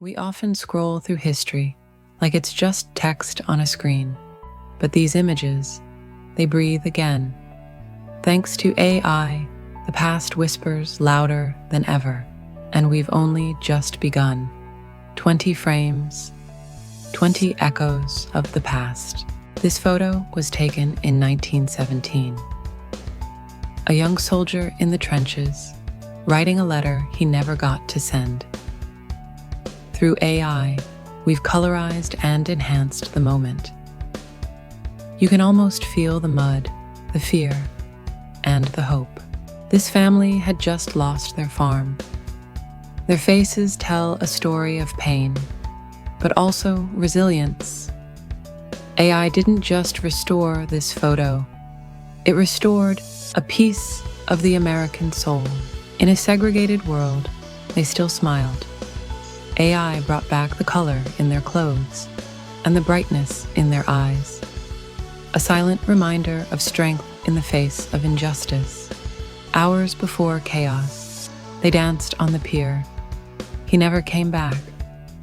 We often scroll through history like it's just text on a screen. But these images, they breathe again. Thanks to AI, the past whispers louder than ever, and we've only just begun. 20 frames, 20 echoes of the past. This photo was taken in 1917. A young soldier in the trenches, writing a letter he never got to send. Through AI, we've colorized and enhanced the moment. You can almost feel the mud, the fear, and the hope. This family had just lost their farm. Their faces tell a story of pain, but also resilience. AI didn't just restore this photo, it restored a piece of the American soul. In a segregated world, they still smiled. AI brought back the color in their clothes and the brightness in their eyes. A silent reminder of strength in the face of injustice. Hours before chaos, they danced on the pier. He never came back,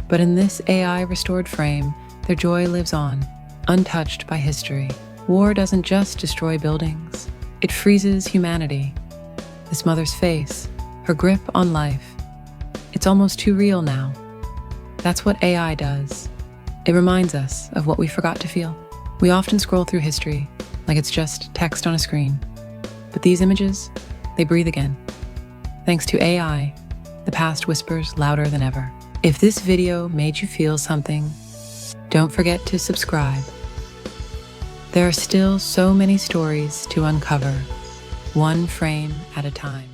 but in this AI-restored frame, their joy lives on, untouched by history. War doesn't just destroy buildings, it freezes humanity. This mother's face, her grip on life, it's almost too real now. That's what AI does. It reminds us of what we forgot to feel. We often scroll through history like it's just text on a screen. But these images, they breathe again. Thanks to AI, the past whispers louder than ever. If this video made you feel something, don't forget to subscribe. There are still so many stories to uncover, one frame at a time.